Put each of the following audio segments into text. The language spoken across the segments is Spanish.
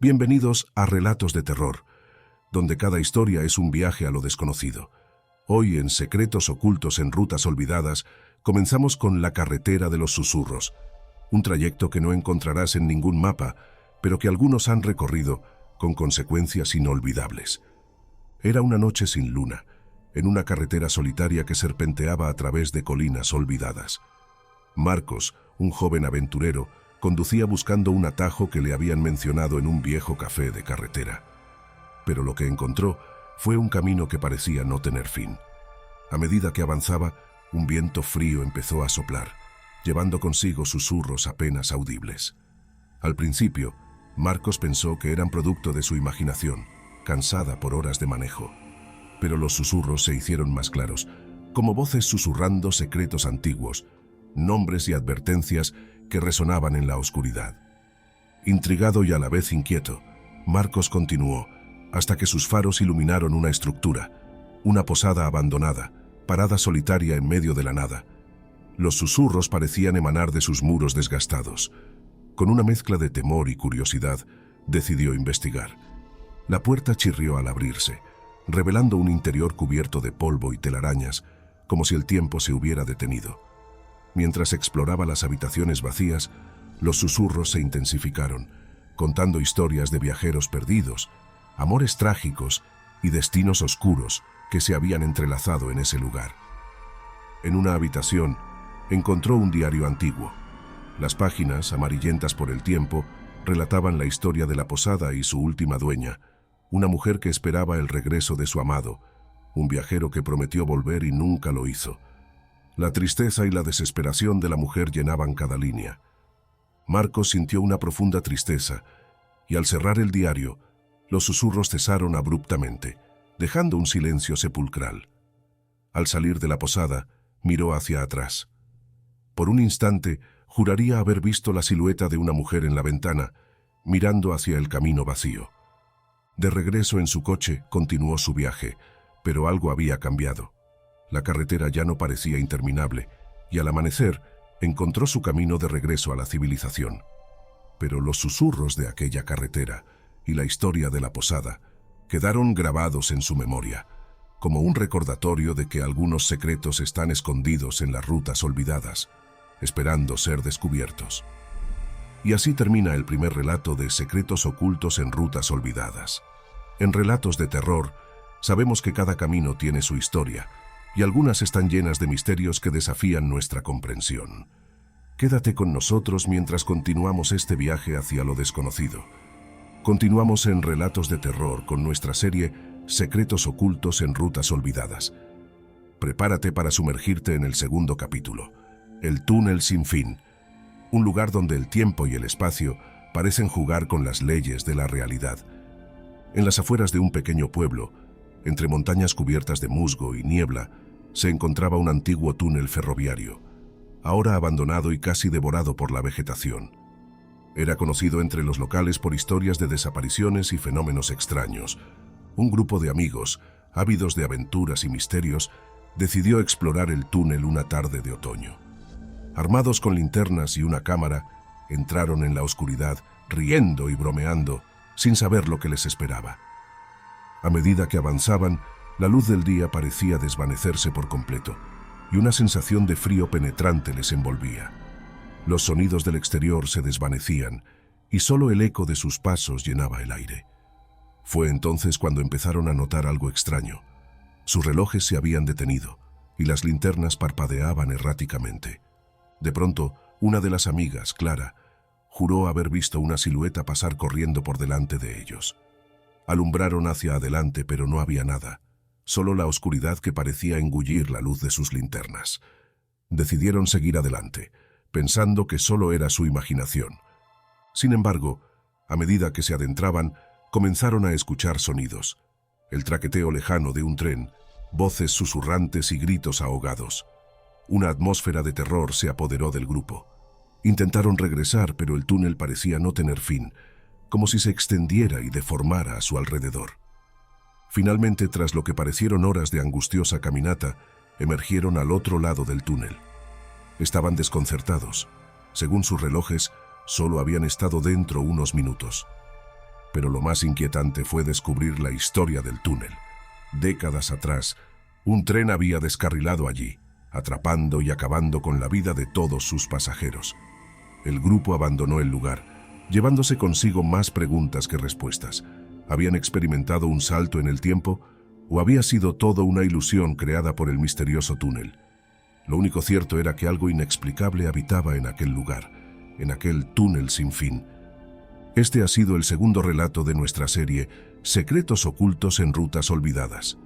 Bienvenidos a Relatos de Terror, donde cada historia es un viaje a lo desconocido. Hoy, en Secretos Ocultos en Rutas Olvidadas, comenzamos con La Carretera de los Susurros, un trayecto que no encontrarás en ningún mapa, pero que algunos han recorrido con consecuencias inolvidables. Era una noche sin luna, en una carretera solitaria que serpenteaba a través de colinas olvidadas. Marcos, un joven aventurero, conducía buscando un atajo que le habían mencionado en un viejo café de carretera. Pero lo que encontró fue un camino que parecía no tener fin. A medida que avanzaba, un viento frío empezó a soplar, llevando consigo susurros apenas audibles. Al principio, Marcos pensó que eran producto de su imaginación, cansada por horas de manejo. Pero los susurros se hicieron más claros, como voces susurrando secretos antiguos, nombres y advertencias que resonaban en la oscuridad. Intrigado y a la vez inquieto, Marcos continuó, hasta que sus faros iluminaron una estructura, una posada abandonada, parada solitaria en medio de la nada. Los susurros parecían emanar de sus muros desgastados. Con una mezcla de temor y curiosidad, decidió investigar. La puerta chirrió al abrirse, revelando un interior cubierto de polvo y telarañas, como si el tiempo se hubiera detenido. Mientras exploraba las habitaciones vacías, los susurros se intensificaron, contando historias de viajeros perdidos, amores trágicos y destinos oscuros que se habían entrelazado en ese lugar. En una habitación, encontró un diario antiguo. Las páginas, amarillentas por el tiempo, relataban la historia de la posada y su última dueña, una mujer que esperaba el regreso de su amado, un viajero que prometió volver y nunca lo hizo. La tristeza y la desesperación de la mujer llenaban cada línea. Marcos sintió una profunda tristeza, y al cerrar el diario, los susurros cesaron abruptamente, dejando un silencio sepulcral. Al salir de la posada, miró hacia atrás. Por un instante, juraría haber visto la silueta de una mujer en la ventana, mirando hacia el camino vacío. De regreso en su coche, continuó su viaje, pero algo había cambiado. La carretera ya no parecía interminable, y al amanecer, encontró su camino de regreso a la civilización. Pero los susurros de aquella carretera y la historia de la posada quedaron grabados en su memoria, como un recordatorio de que algunos secretos están escondidos en las rutas olvidadas, esperando ser descubiertos. Y así termina el primer relato de Secretos Ocultos en Rutas Olvidadas. En relatos de terror, sabemos que cada camino tiene su historia, y algunas están llenas de misterios que desafían nuestra comprensión. Quédate con nosotros mientras continuamos este viaje hacia lo desconocido. Continuamos en Relatos de Terror con nuestra serie Secretos Ocultos en Rutas Olvidadas. Prepárate para sumergirte en el segundo capítulo, El Túnel Sin Fin, un lugar donde el tiempo y el espacio parecen jugar con las leyes de la realidad. En las afueras de un pequeño pueblo, entre montañas cubiertas de musgo y niebla, se encontraba un antiguo túnel ferroviario, ahora abandonado y casi devorado por la vegetación. Era conocido entre los locales por historias de desapariciones y fenómenos extraños. Un grupo de amigos, ávidos de aventuras y misterios, decidió explorar el túnel una tarde de otoño. Armados con linternas y una cámara, entraron en la oscuridad, riendo y bromeando, sin saber lo que les esperaba. A medida que avanzaban, la luz del día parecía desvanecerse por completo, y una sensación de frío penetrante les envolvía. Los sonidos del exterior se desvanecían, y solo el eco de sus pasos llenaba el aire. Fue entonces cuando empezaron a notar algo extraño. Sus relojes se habían detenido, y las linternas parpadeaban erráticamente. De pronto, una de las amigas, Clara, juró haber visto una silueta pasar corriendo por delante de ellos. Alumbraron hacia adelante, pero no había nada, solo la oscuridad que parecía engullir la luz de sus linternas. Decidieron seguir adelante, pensando que solo era su imaginación. Sin embargo, a medida que se adentraban, comenzaron a escuchar sonidos, el traqueteo lejano de un tren, voces susurrantes y gritos ahogados. Una atmósfera de terror se apoderó del grupo. Intentaron regresar, pero el túnel parecía no tener fin, como si se extendiera y deformara a su alrededor. Finalmente, tras lo que parecieron horas de angustiosa caminata, emergieron al otro lado del túnel. Estaban desconcertados. Según sus relojes, solo habían estado dentro unos minutos. Pero lo más inquietante fue descubrir la historia del túnel. Décadas atrás, un tren había descarrilado allí, atrapando y acabando con la vida de todos sus pasajeros. El grupo abandonó el lugar, llevándose consigo más preguntas que respuestas. ¿Habían experimentado un salto en el tiempo o había sido todo una ilusión creada por el misterioso túnel? Lo único cierto era que algo inexplicable habitaba en aquel lugar, en aquel túnel sin fin. Este ha sido el segundo relato de nuestra serie Secretos ocultos en rutas olvidadas.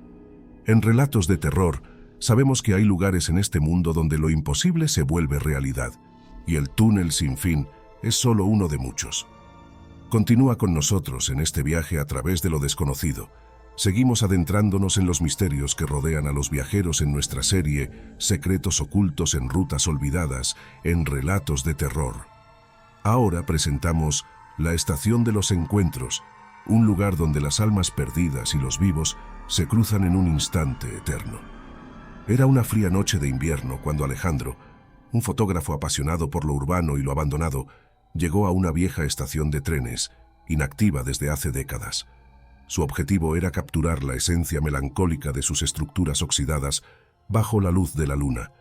En relatos de terror, sabemos que hay lugares en este mundo donde lo imposible se vuelve realidad, y el túnel sin fin es solo uno de muchos. Continúa con nosotros en este viaje a través de lo desconocido. Seguimos adentrándonos en los misterios que rodean a los viajeros en nuestra serie Secretos ocultos en rutas olvidadas, en relatos de terror. Ahora presentamos La Estación de los Encuentros, un lugar donde las almas perdidas y los vivos se cruzan en un instante eterno. Era una fría noche de invierno cuando Alejandro, un fotógrafo apasionado por lo urbano y lo abandonado, llegó a una vieja estación de trenes, inactiva desde hace décadas. Su objetivo era capturar la esencia melancólica de sus estructuras oxidadas bajo la luz de la luna.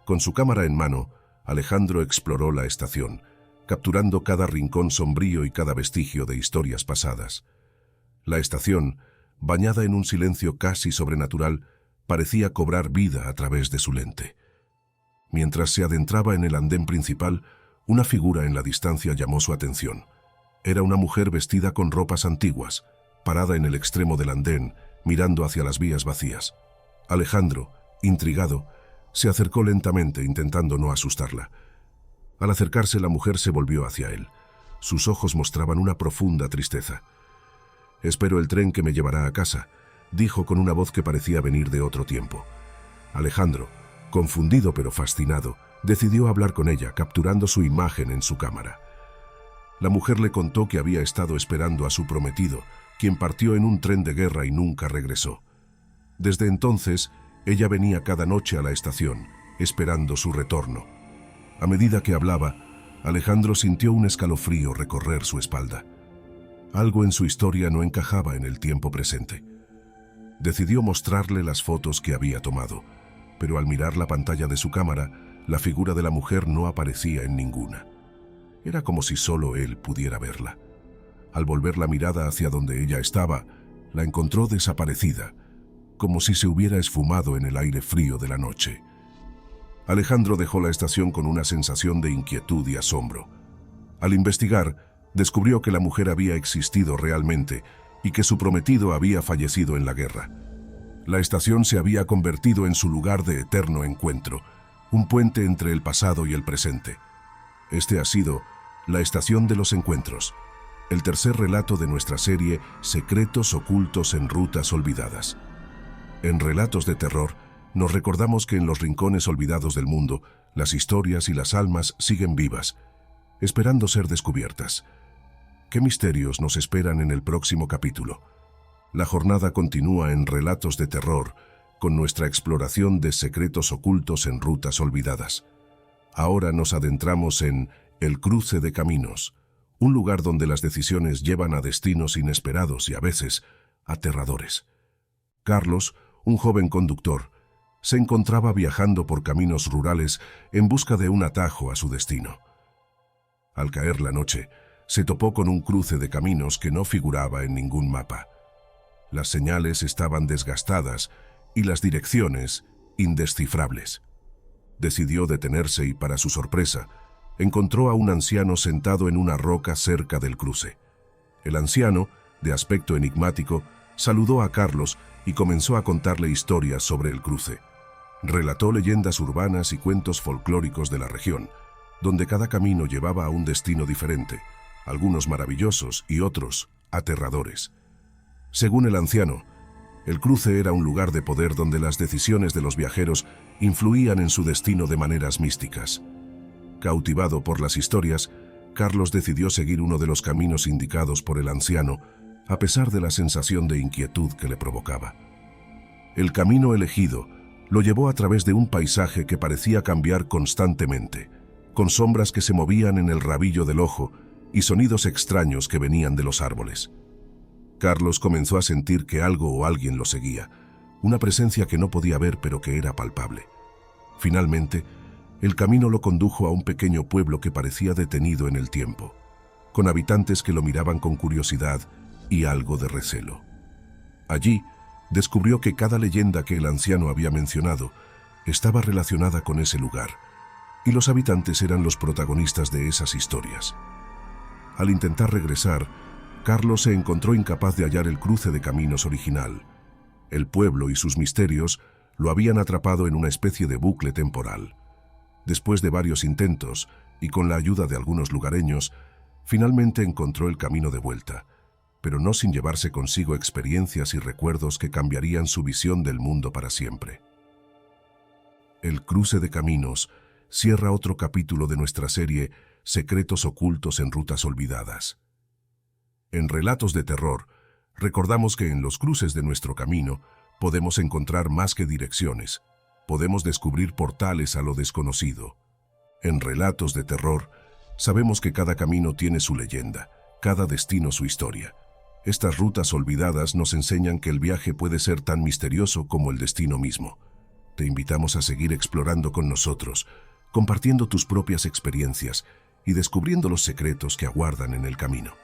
Con su cámara en mano, Alejandro exploró la estación, capturando cada rincón sombrío y cada vestigio de historias pasadas. La estación, bañada en un silencio casi sobrenatural, parecía cobrar vida a través de su lente. Mientras se adentraba en el andén principal, una figura en la distancia llamó su atención. Era una mujer vestida con ropas antiguas, parada en el extremo del andén, mirando hacia las vías vacías. Alejandro, intrigado, se acercó lentamente intentando no asustarla. Al acercarse, la mujer se volvió hacia él. Sus ojos mostraban una profunda tristeza. «Espero el tren que me llevará a casa», dijo con una voz que parecía venir de otro tiempo. Alejandro, confundido pero fascinado, decidió hablar con ella, capturando su imagen en su cámara. La mujer le contó que había estado esperando a su prometido, quien partió en un tren de guerra y nunca regresó. Desde entonces, ella venía cada noche a la estación, esperando su retorno. A medida que hablaba, Alejandro sintió un escalofrío recorrer su espalda. Algo en su historia no encajaba en el tiempo presente. Decidió mostrarle las fotos que había tomado, pero al mirar la pantalla de su cámara, la figura de la mujer no aparecía en ninguna. Era como si solo él pudiera verla. Al volver la mirada hacia donde ella estaba, la encontró desaparecida, como si se hubiera esfumado en el aire frío de la noche. Alejandro dejó la estación con una sensación de inquietud y asombro. Al investigar, descubrió que la mujer había existido realmente y que su prometido había fallecido en la guerra. La estación se había convertido en su lugar de eterno encuentro, un puente entre el pasado y el presente. Este ha sido La Estación de los Encuentros, el tercer relato de nuestra serie Secretos ocultos en rutas olvidadas. En relatos de terror, nos recordamos que en los rincones olvidados del mundo, las historias y las almas siguen vivas, esperando ser descubiertas. ¿Qué misterios nos esperan en el próximo capítulo? La jornada continúa en Relatos de Terror, con nuestra exploración de secretos ocultos en rutas olvidadas. Ahora nos adentramos en El Cruce de Caminos, un lugar donde las decisiones llevan a destinos inesperados y a veces aterradores. Carlos, un joven conductor, se encontraba viajando por caminos rurales en busca de un atajo a su destino. Al caer la noche, se topó con un cruce de caminos que no figuraba en ningún mapa. Las señales estaban desgastadas y las direcciones indescifrables. Decidió detenerse y, para su sorpresa, encontró a un anciano sentado en una roca cerca del cruce. El anciano, de aspecto enigmático, saludó a Carlos y comenzó a contarle historias sobre el cruce. Relató leyendas urbanas y cuentos folclóricos de la región, donde cada camino llevaba a un destino diferente, algunos maravillosos y otros aterradores. Según el anciano, el cruce era un lugar de poder donde las decisiones de los viajeros influían en su destino de maneras místicas. Cautivado por las historias, Carlos decidió seguir uno de los caminos indicados por el anciano, a pesar de la sensación de inquietud que le provocaba. El camino elegido lo llevó a través de un paisaje que parecía cambiar constantemente, con sombras que se movían en el rabillo del ojo y sonidos extraños que venían de los árboles. Carlos comenzó a sentir que algo o alguien lo seguía, una presencia que no podía ver pero que era palpable. Finalmente, el camino lo condujo a un pequeño pueblo que parecía detenido en el tiempo, con habitantes que lo miraban con curiosidad y algo de recelo. Allí, descubrió que cada leyenda que el anciano había mencionado estaba relacionada con ese lugar, y los habitantes eran los protagonistas de esas historias. Al intentar regresar, Carlos se encontró incapaz de hallar el cruce de caminos original. El pueblo y sus misterios lo habían atrapado en una especie de bucle temporal. Después de varios intentos, y con la ayuda de algunos lugareños, finalmente encontró el camino de vuelta, pero no sin llevarse consigo experiencias y recuerdos que cambiarían su visión del mundo para siempre. El cruce de caminos cierra otro capítulo de nuestra serie Secretos ocultos en rutas olvidadas. En Relatos de Terror, recordamos que en los cruces de nuestro camino podemos encontrar más que direcciones, podemos descubrir portales a lo desconocido. En Relatos de Terror, sabemos que cada camino tiene su leyenda, cada destino su historia. Estas rutas olvidadas nos enseñan que el viaje puede ser tan misterioso como el destino mismo. Te invitamos a seguir explorando con nosotros, compartiendo tus propias experiencias y descubriendo los secretos que aguardan en el camino.